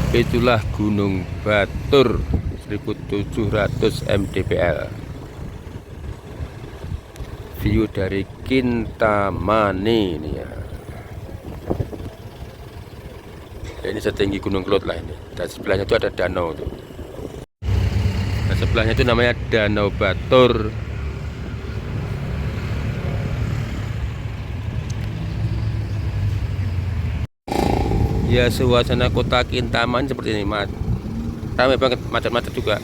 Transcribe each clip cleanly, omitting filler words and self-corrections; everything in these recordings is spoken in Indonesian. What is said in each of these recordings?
Itulah Gunung Batur 1700 mdpl. View dari Kintamani ini ya. Ini setinggi Gunung Kelud lah ini. Dan sebelahnya itu ada danau tuh. Dan sebelahnya itu namanya Danau Batur. Ya, suasana kota Kintaman seperti ini, Mat. Ramai banget, macet-macet juga.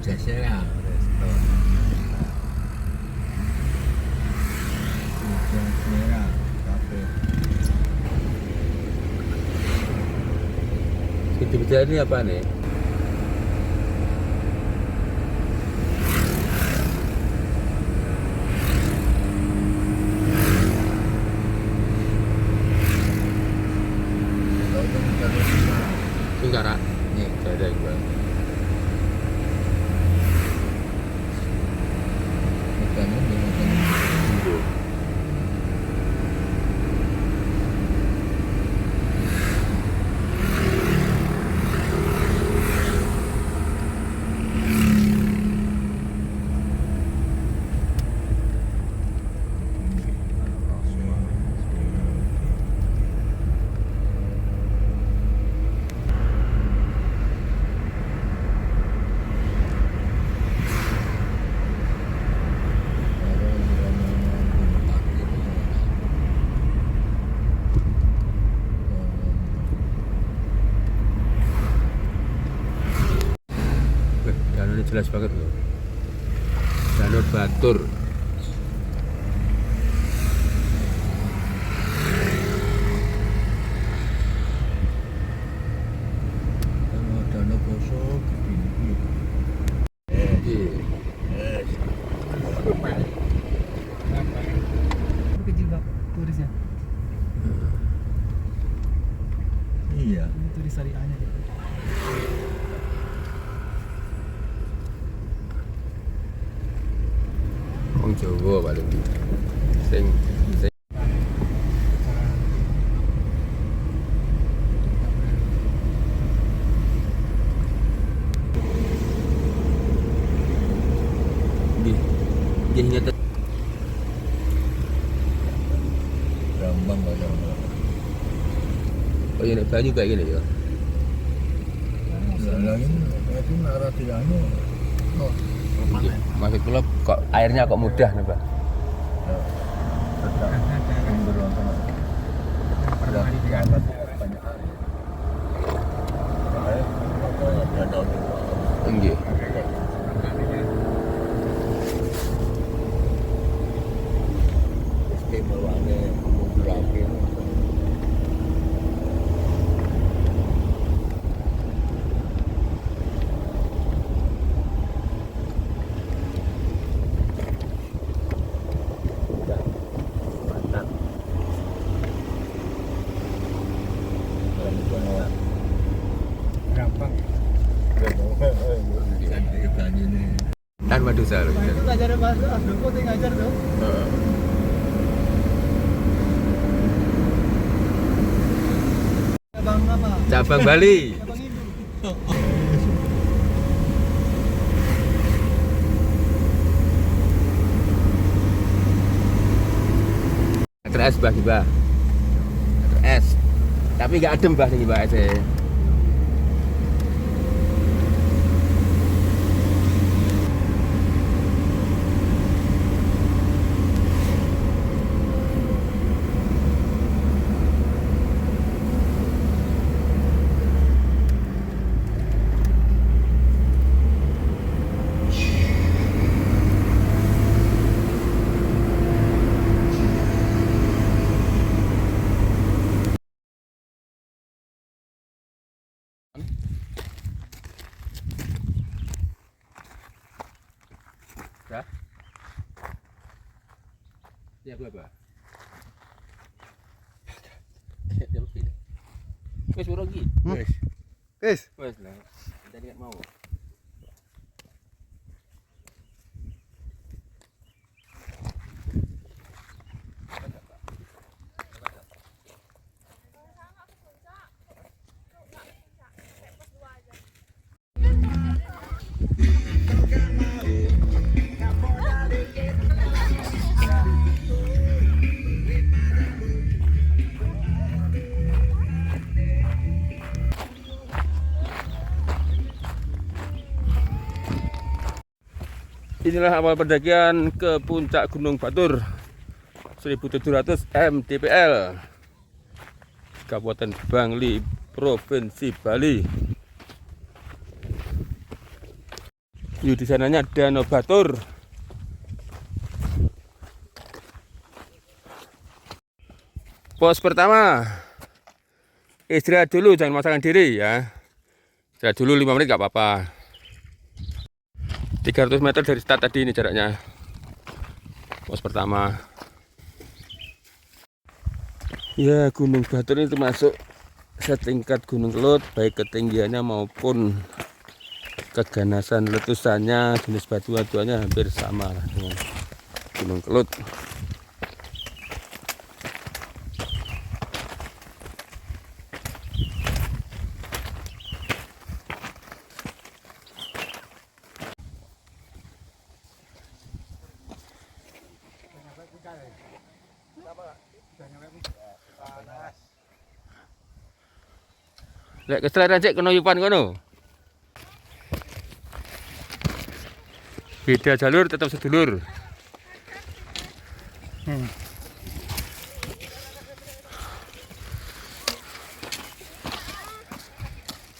Jasera resto. Jasera kafe. Itu ini apa nih? Tunggara. Nih, ada gua. Makanan di makanan. Danau ini jelas banget loh. Danau Batur. Danau kosong begini. Kecil bang turisnya. Iya. Ini turis syariahnya gitu. Wong Jawa paling sing nggih nyata. Rambang ada. Oh iya, banyu kayak gini ya. Lain itu arah tiangnya. Oh, Maksud kula kok airnya kok mudah nih, Pak? tetap berontak. Ada di atas banyak air. Air danau juga. Nggih. Istimewanya berakhir. Mantap. Gampang. Tanpa dosa loh. Itu ngajar mas, aku tuh ngajar tuh. Cabang apa? Cabang Bali. Cabang Indo. Meter es bah, Mbak. Meter es. Tapi nggak adem bah nih Mbak es. Ya apa? Dia lebih. Wes urogi. Wes. Guys, Wes lah. Kita lihat mau. Inilah awal pendakian ke puncak Gunung Batur 1700 mdpl Kabupaten Bangli, Provinsi Bali. Di sananya Danau Batur. Pos pertama, istirahat dulu, jangan memaksakan diri ya. Istirahat dulu 5 menit gak apa-apa. 300 meter dari start tadi ini jaraknya. Pos pertama. Ya, Gunung Batur ini termasuk setingkat Gunung Kelut, baik ketinggiannya maupun keganasan letusannya, jenis batu-batuannya hampir sama lah dengan Gunung Kelut. Lek keselaran cek kono yupan kono. Beda jalur tetap sedulur.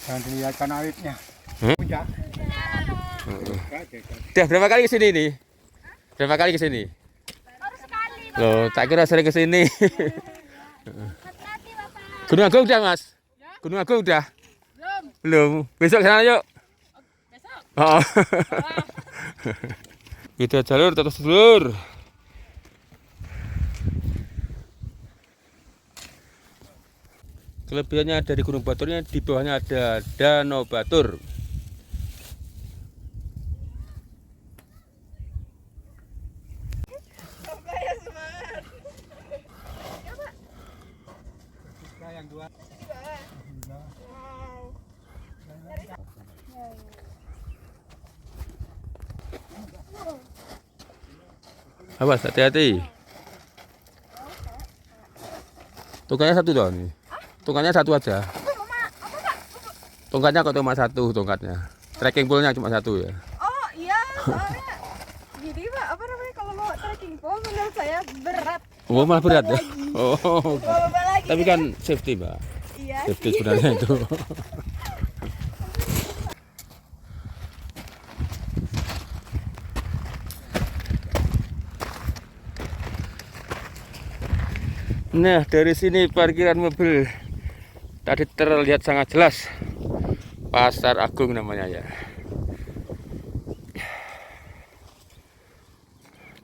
Jangan dilihatkan awitnya. Puncak. Udah berapa kali kesini nih? Berapa kali kesini? Baru sekali, Bapak. Loh, tak kira sering kesini. Hati-hati, Bapak. Gunung Agung udah, Mas? Gunung Agung udah? Belum. Besok sana yuk. Besok. Oh. Beda jalur tetap sedulur. Kelebihannya dari Gunung Baturnya, di bawahnya ada Danau Batur. yang dua. Awas, hati-hati. Tongkatnya satu dong. Tongkatnya satu aja. Tongkatnya kok cuma satu tongkatnya. Trekking pole-nya cuma satu ya. Oh iya, soalnya gini Pak, apa namanya kalau mau trekking pole menurut saya berat. Oh, malah berat ya. Lagi. Oh. Bawa lagi. Tapi kan safety, Mbak. Iya. Safety sebenarnya itu. Nah, dari sini parkiran mobil tadi terlihat sangat jelas. Pasar Agung namanya ya.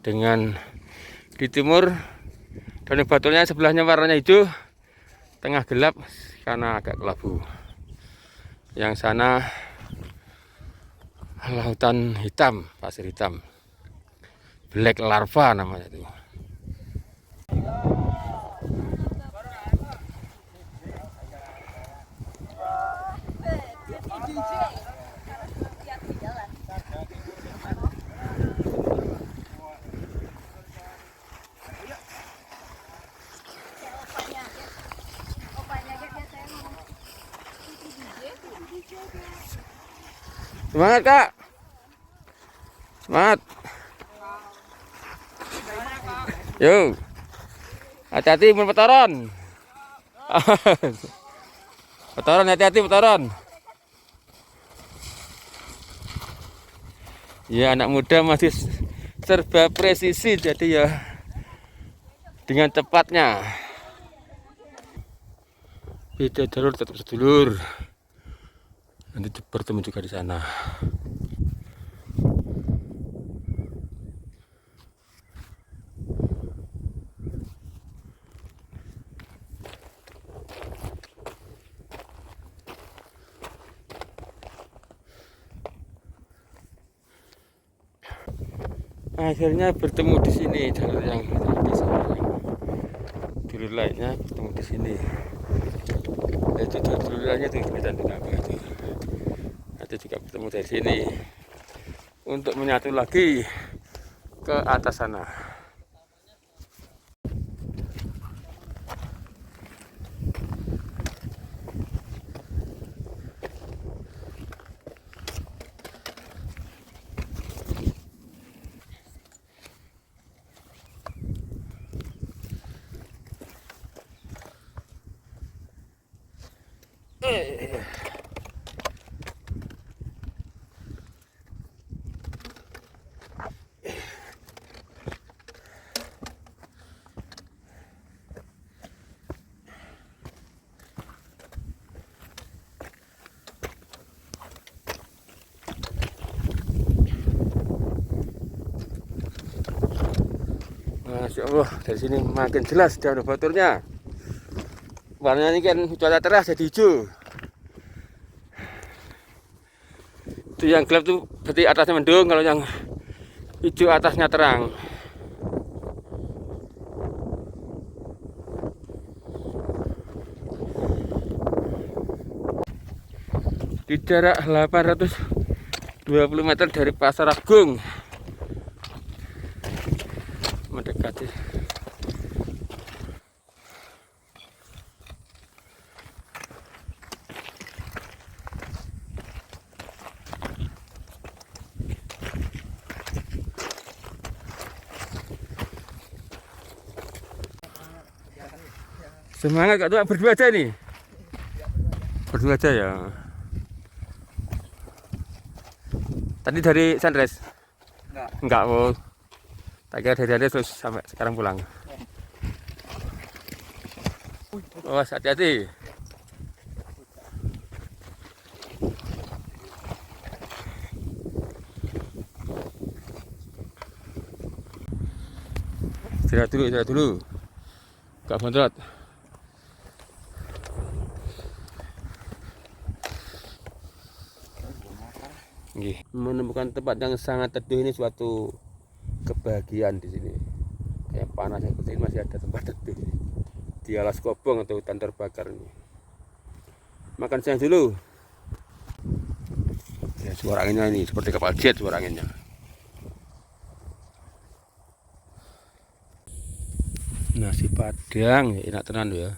Dengan di timur Danau Baturnya, sebelahnya warnanya hijau, tengah gelap karena agak kelabu. Yang sana lautan hitam, pasir hitam. Black larva namanya itu. Semangat, Kak. Semangat. Yuk. Hati-hati petoron. Petoron, hati-hati petoron. Ya, anak muda masih serba presisi, jadi ya dengan cepatnya. Beda jalur tetap sedulur. Nanti bertemu juga di sana. Akhirnya bertemu di sini jalur yang dulur lainnya bertemu di sini. Itu dulur lainnya tuh kelihatan di apa itu. Nanti juga bertemu dari sini untuk menyatu lagi ke atas sana. Masya Allah, dari sini makin jelas daun baturnya. Warnanya ini kan cuaca cerah jadi hijau. Itu yang gelap tuh berarti atasnya mendung, kalau yang hijau atasnya terang. Di jarak 820 meter dari Pasar Agung mendekati. Semangat Kak Tua, berdua aja nih. Berdua aja ya. Tadi dari Sunrise? Enggak, oh. Tak kira dari terus sampai sekarang pulang. Oh, hati-hati. Istirahat dulu. Gak bontot. Menemukan tempat yang sangat teduh ini suatu kebahagiaan di sini. Kayak panas seperti ini masih ada tempat teduh di alas kobong atau hutan terbakar ini. Makan siang dulu. Ya, suara anginnya ini seperti kapal jet suara anginnya. Nasi Padang enak tenan ya.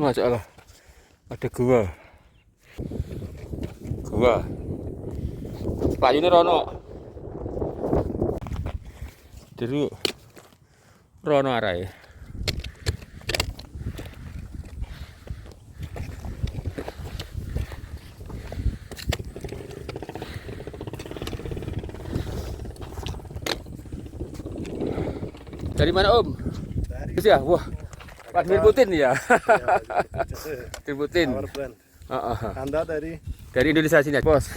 Masya Allah, ada gua. Payune rono. Deru rono arahe. Dari mana Om? Dari. Ya, wah. Vladimir Putin ya. Vladimir Putin. Anda dari Indonesia sini, Bos.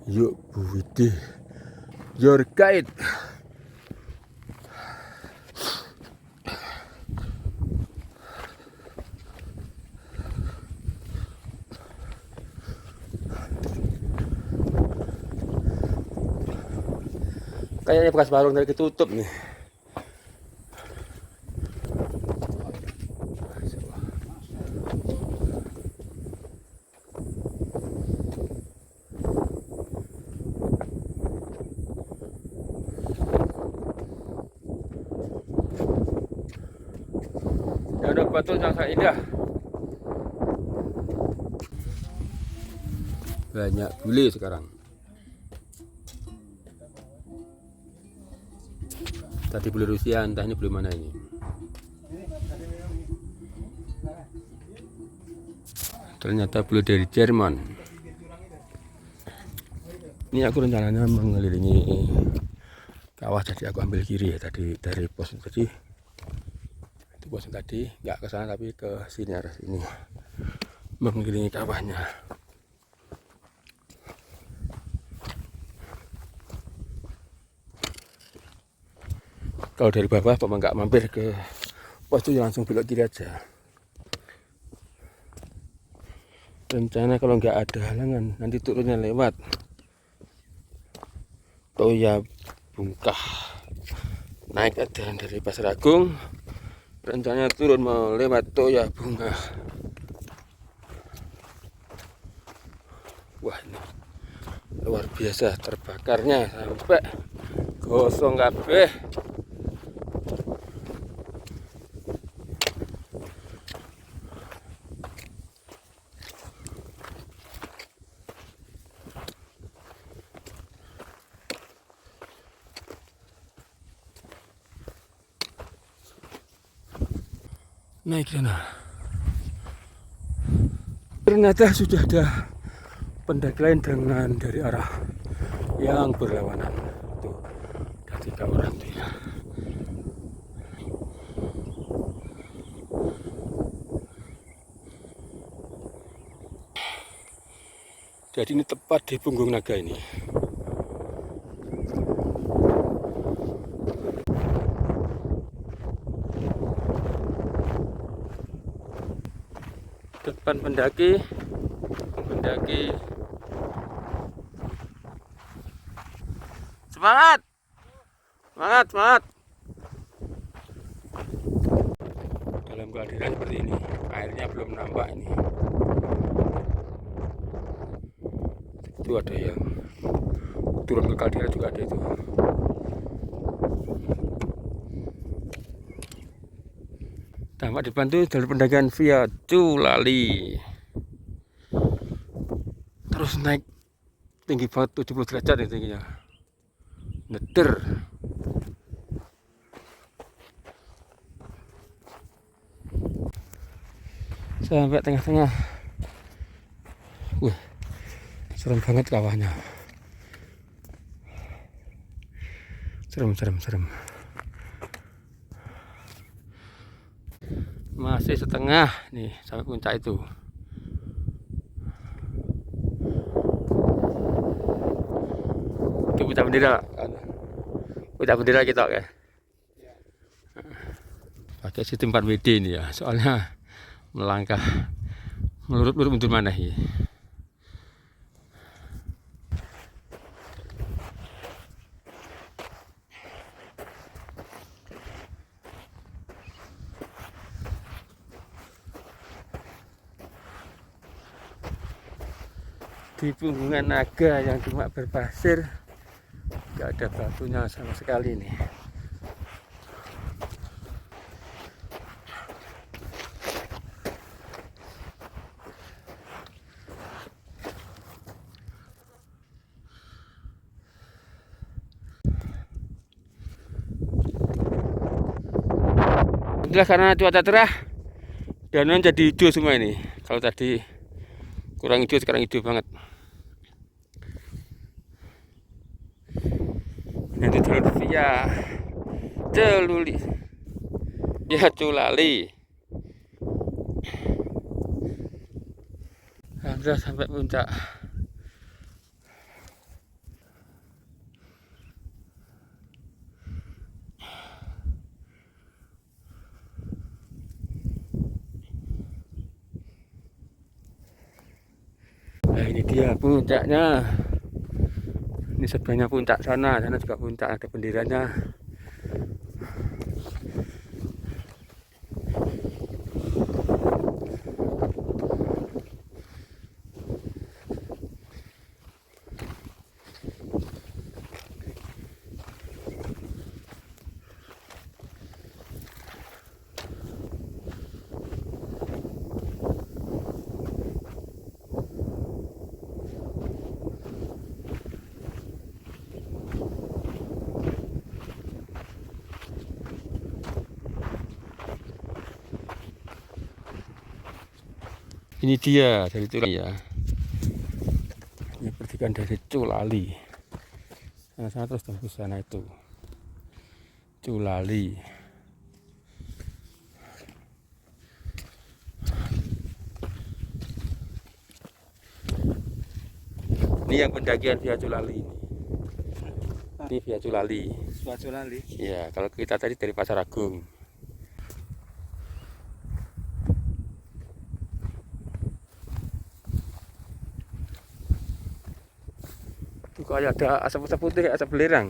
Yuk Bu Widi, your guide. Kayaknya bekas warung dari ketutup nih. Ya udah betul yang sangat indah. Banyak bule sekarang. Tadi bule Rusia, entah ini bule mana ini. Ternyata bule dari Jerman. Ini aku rencananya mengelilingi kawah, jadi aku ambil kiri ya tadi dari pos tadi. Itu pos tadi, nggak ke sana tapi ke sini, arah sini, mengelilingi kawahnya. Kalau dari bawah Bapak nggak mampir ke pos itu langsung belok kiri aja. Rencana kalau nggak ada halangan nanti turunnya lewat Toya Bungkah, naik ada dari Pasar Agung, rencananya turun mau lewat Toya Bungkah. Wah, ini luar biasa terbakarnya sampai gosong kabeh. Naik sana. Ternyata sudah ada pendaki lain dengan dari arah yang berlawanan. Tuh, ada 3 orang tuh ya. Jadi ini tepat di punggung naga ini. Depan pendaki, semangat, semangat, semangat. Dalam keadaan seperti ini, airnya belum nampak ini. Itu ada yang turun ke kaldera juga ada itu. Tampak dibantu dari pendakian via Culali. Terus naik tinggi banget 70 derajat ini tingginya. Neder. Sampai tengah-tengah. Wih, serem banget kawahnya. Serem. Masih setengah nih sampai puncak itu. Itu puncak bendera kita ya. Pakai sistem 4WD ini ya, soalnya melangkah melurut mundur mana ya. Di punggungan naga yang cuma berpasir, nggak ada batunya sama sekali nih. Itulah karena cuaca cerah, daun jadi hijau semua ini. Kalau tadi kurang hijau, sekarang hijau banget. Nanti jalur via Culali. Sudah sampai puncak. Ini dia puncaknya. Ini sebelahnya puncak sana juga puncak, ada benderanya. Ini dia dari Culali ya. Ini pertigaan dari Culali. Sana terus tembus sana itu. Culali. Ini yang pendakian via Culali ini. Ini via Culali. Via Culali. Ya, kalau kita tadi dari Pasar Agung. Itu kayak ada asap-asap putih, asap belerang.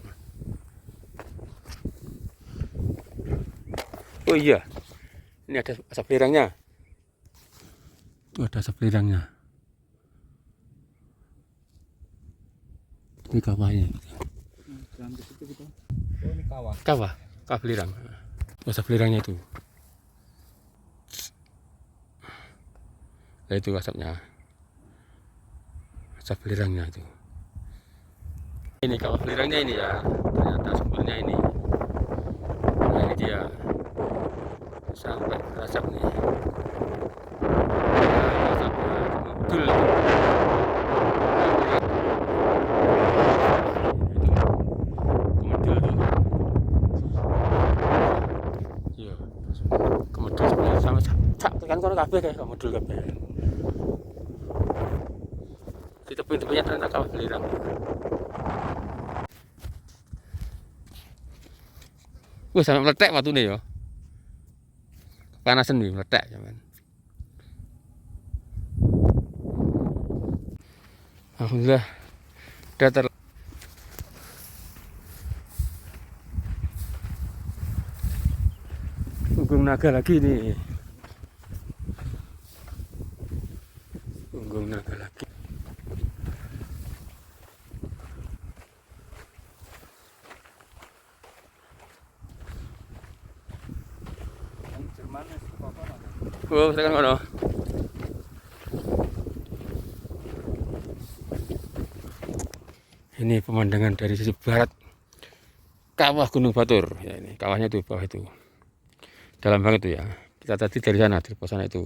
Oh iya, ini ada asap belerangnya. Itu ada asap belerangnya. Ini kawahnya. Oh, ini kawah. Kawah belerang. Asap belerangnya itu. Nah itu asapnya. Asap belerangnya itu. Ini kawah belerangnya ini ya. Ternyata sumbernya ini. Nah ini dia. Sampai asap nih. Asapnya ngedul. Kemedul sebenarnya sama sak tekan kono kabeh kayak kemedul kabeh. Di tepi-tepinya ternyata kawah belerang. Wah, sampai meletek watune ya. Panasan nih meletek zaman. Alhamdulillah udah Punggung naga lagi nih. Punggung naga lagi. Oh, tekan kono. Ini pemandangan dari sisi barat kawah Gunung Batur. Ya ini kawahnya tuh bawah itu. Dalam banget tuh ya. Kita tadi dari sana, dari pos sana itu.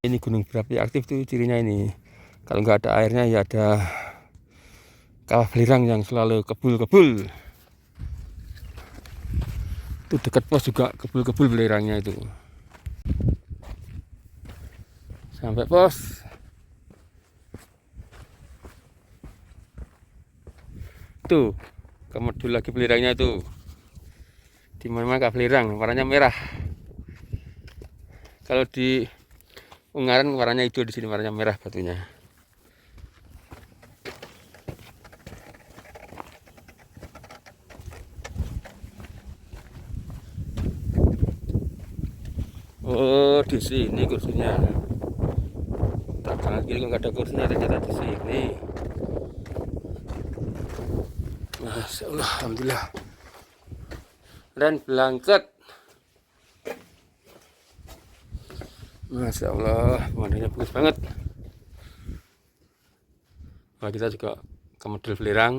Ini gunung berapi aktif tuh cirinya ini. Kalau nggak ada airnya ya ada kawah belerang yang selalu kebul-kebul. Itu dekat pos juga kebul-kebul belerangnya itu. Sampai pos. Tuh, kemedul lagi belerangnya itu. Di mana kawah belerang, warnanya merah. Kalau di Ungaran warnanya hijau, di sini warnanya merah batunya. Oh, di sini kursinya. Tak kanan kiri nggak ada kursinya, ternyata di sini. Masya Allah, alhamdulillah. Dan blanket. Masya Allah, pemandangannya bagus banget. Nah, kita juga ke model belerang.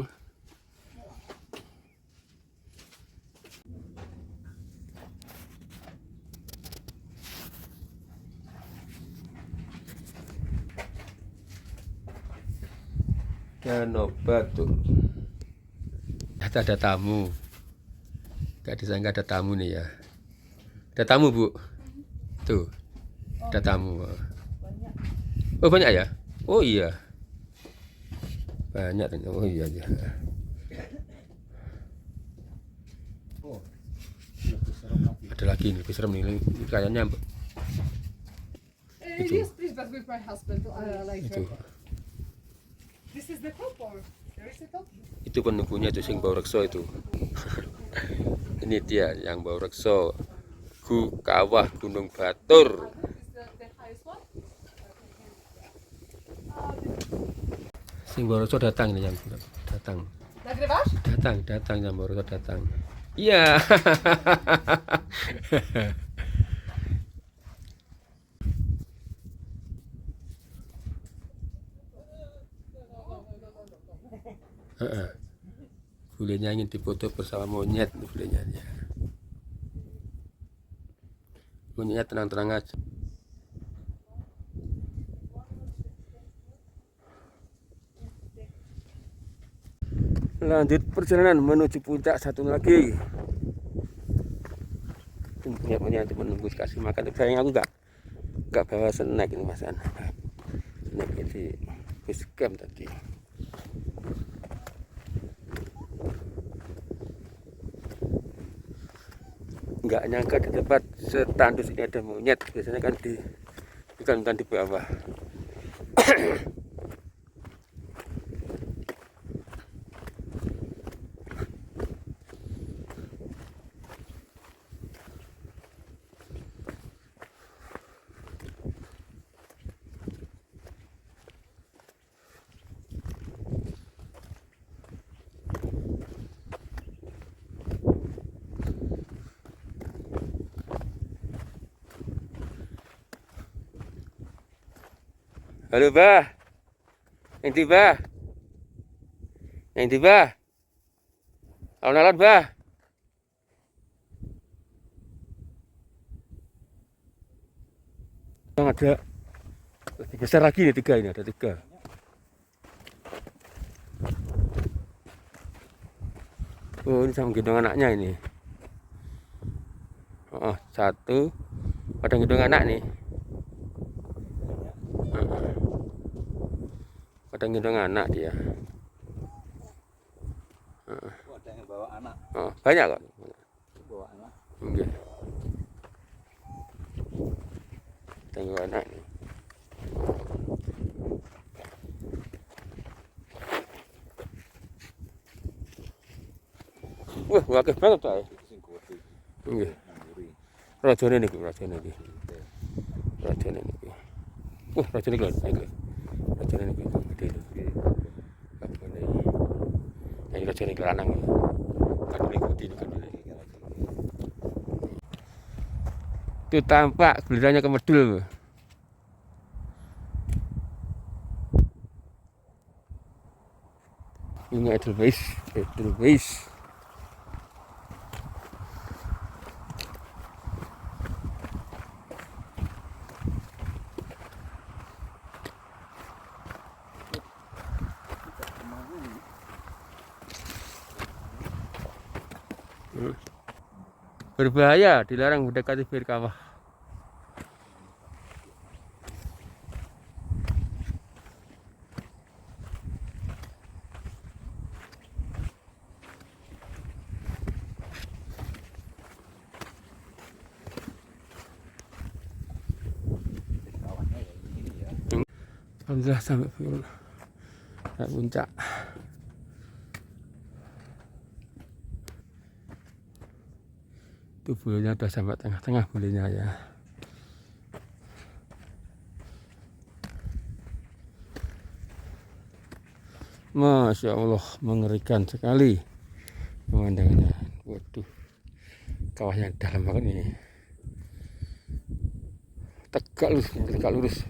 Danau Batur. Ada tamu. Gak disangka ada tamu nih ya. Ada tamu, Bu. Tuh. Ada tamu. Oh, banyak ya? Oh iya. Banyak. Oh iya. Ada lagi lebih serem nih, kayaknya Yes, please, but with my husband later. itu. This is the top or there is a top? Itu penunggunya itu sing bau rekso itu. Ini dia yang bau rekso. Kawah Gunung Batur. Is the highest one? Sing bau rekso datang ini yang datang. Nagrywasz? Datang yang bau rekso datang. Iya. Bulenya ingin dipoto bersama monyet, bulenya. Monyet tenang-tenang aja. Lanjut perjalanan menuju puncak satu lagi. Punya untuk menunggu kasih makan. Sayang aku nggak bawa snack ini Mas An. Snack di base camp tadi. Nggak nyangka di tempat setandus ini ada monyet. Biasanya kan di hutan di bawah. Halo Bah, yang tiba, alon-alon Bah. Yang ada lebih besar lagi nih, tiga ini ada tiga. Oh ini sama gendong anaknya ini. Oh satu, pada gendong anak nih. Pada gendong anak dia. Ada yang bawa anak. Oh, banyak kok. Bawa anak. Enggak. Tengok anak nih. Wah, wakil banget tuh. Enggak. Rajane niku, rajane iki. Rajane niku. Wah, rajane iki. Rajane niku gede lho. Kabane. Yang rajane iki lanang. Kan ikuti niku. Itu tampak gilirannya kemedul. Ini Edelweiss, Edelweiss. Berbahaya, dilarang mendekati bir kawah. Alhamdulillah sampai puncak. Itu bulunya udah sampai tengah-tengah bulunya ya. Masya Allah, mengerikan sekali pemandangannya. Waduh, kawahnya dalam banget ini. Tegak lurus.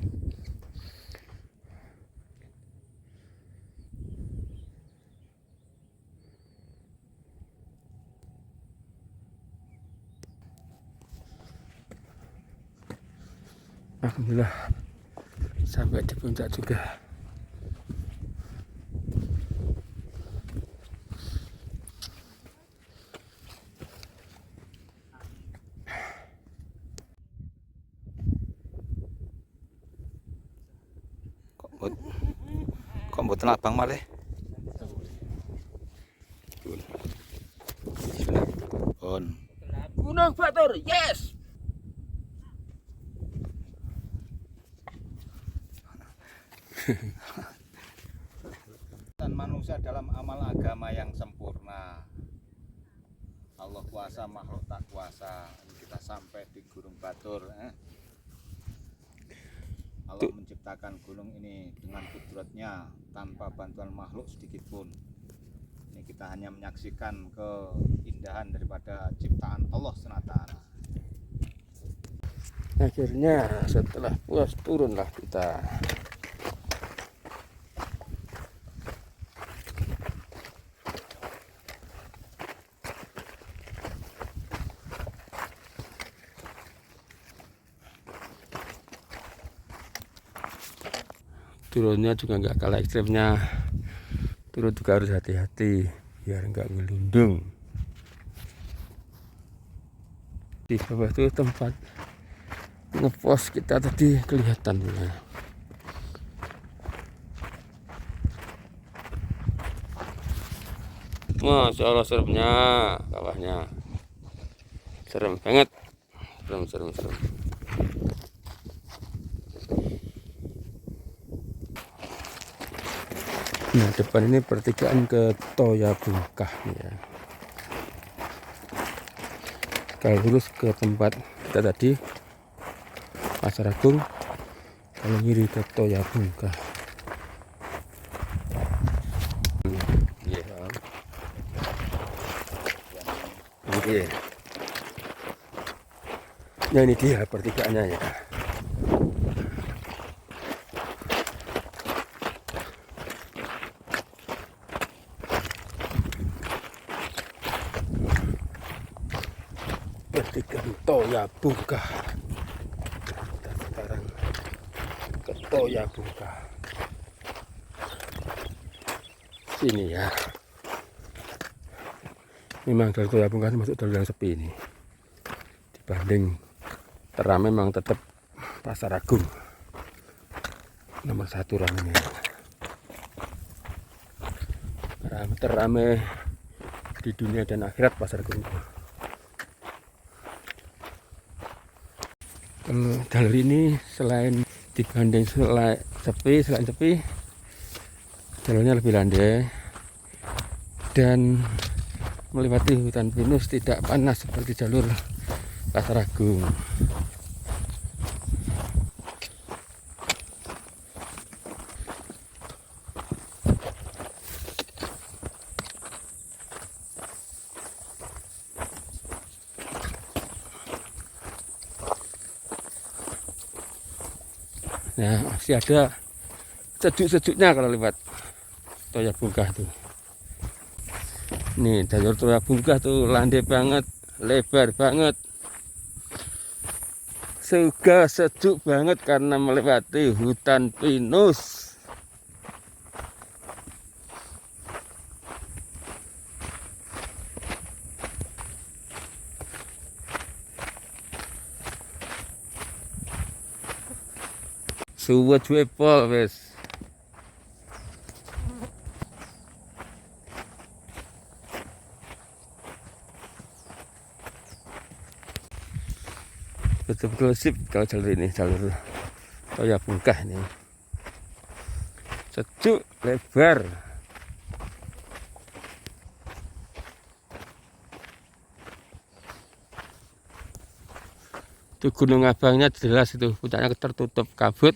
Alhamdulillah sampai di puncak juga. Kok mboten abang malih? Pun. Gunung Batur, yes. Dan manusia dalam amal agama yang sempurna. Allah kuasa, makhluk tak kuasa. Kita sampai di Gunung Batur. Allah menciptakan gunung ini dengan kudratnya tanpa bantuan makhluk sedikit pun. Ini kita hanya menyaksikan keindahan daripada ciptaan Allah SWT. Akhirnya setelah puas turunlah kita. Turunnya juga nggak kalah ekstrimnya. Turun juga harus hati-hati biar nggak ngelundung. Di bawah itu tempat ngepos kita tadi kelihatan ya. Masya Allah seremnya bawahnya. Serem banget. Serem. Nah, depan ini pertigaan ke Toya Bungkah ya. Kalau lurus ke tempat kita tadi Pasar Agung, kalau kiri ke Toya Bungkah. Nah, ini dia pertigaannya ya. Pertigaan Toya Bungkah. Kita sekarang ke Toya Bungkah. Sini ya. Memang dari Toya Bungkah masuk jalur yang sepi ini. Dibanding teramai memang tetap Pasar Agung nomor 1 ramenya. Teramai di dunia dan akhirat Pasar Agung. Kalau jalur ini selain dibanding selain sepi, jalurnya lebih landai dan melewati hutan pinus, tidak panas seperti jalur Pasar Agung. Nah, masih ada sejuk-sejuknya kalau lewat Toya Bungkah tuh. Nih, jalur Toya Bungkah tuh landai banget, lebar banget. Juga sejuk banget karena melewati hutan pinus. Suwet wepol wes. Betul-betul sip kalau jalur ini, jalur Toya Bungkah ini. Sejuk, lebar. Itu Gunung Abangnya jelas, itu puncaknya tertutup kabut,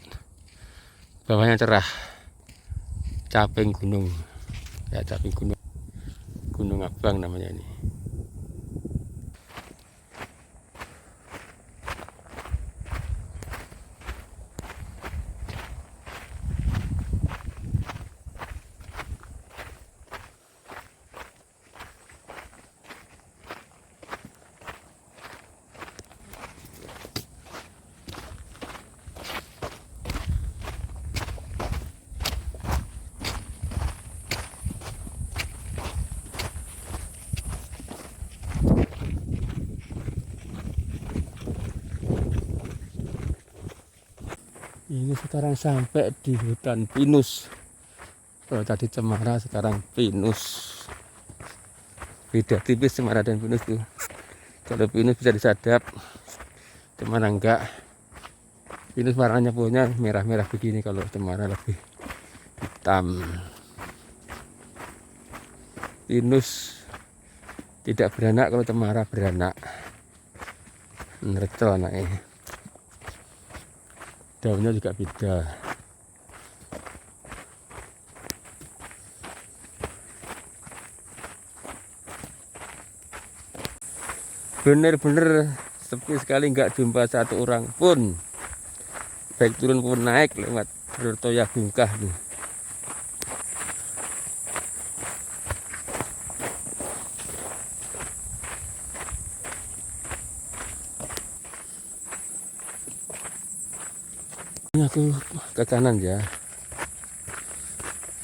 bawahnya cerah. Caping gunung, ya caping Gunung Abang namanya ini. Ini sekarang sampai di hutan pinus. Kalau tadi cemara, sekarang pinus. Beda tipis cemara dan pinus tuh. Kalau pinus bisa disadap, cemara enggak. Pinus warnanya punya merah-merah begini, kalau cemara lebih hitam. Pinus tidak beranak, kalau cemara beranak. Nerecel anaknya. Daunnya juga beda. Bener-bener sepi sekali, nggak jumpa satu orang pun, baik turun pun naik lewat jalur Toya Bungkah nih. Ini aku ke kanan ya,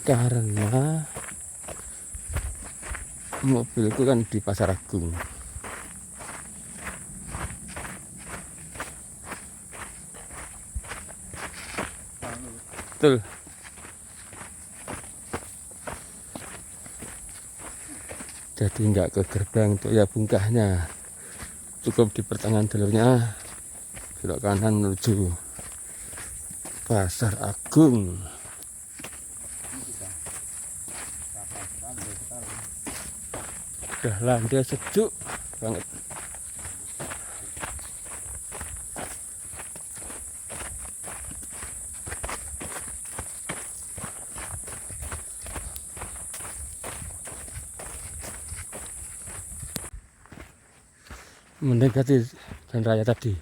karena mobilku kan di Pasar Agung. Betul. Jadi nggak ke gerbang Toya Bungkahnya, cukup di pertengahan jalurnya belok kanan menuju Pasar Agung. Udah landai sejuk banget. Mendekati jalan raya tadi.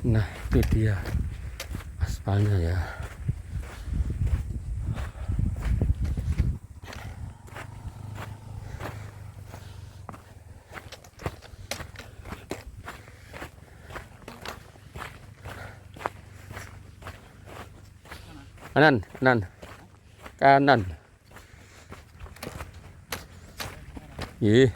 Nah, itu dia aspalnya ya. Kanan, kanan, kanan. Ih.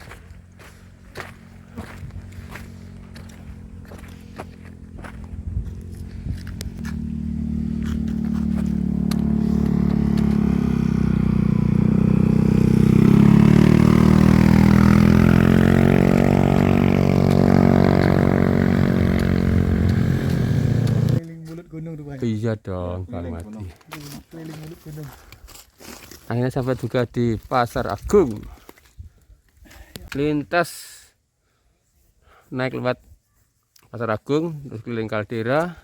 Keliling mulut gunung tuh Bang. Iya dong, Bang Keliling Mati. gunung. Keliling mulut gunung. Akhirnya sampai juga di Pasar Agung. Lintas naik lewat Pasar Agung, terus keliling kaldera,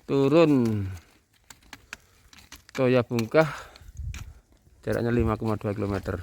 turun Toya Bungkah, jaraknya 5,2 km.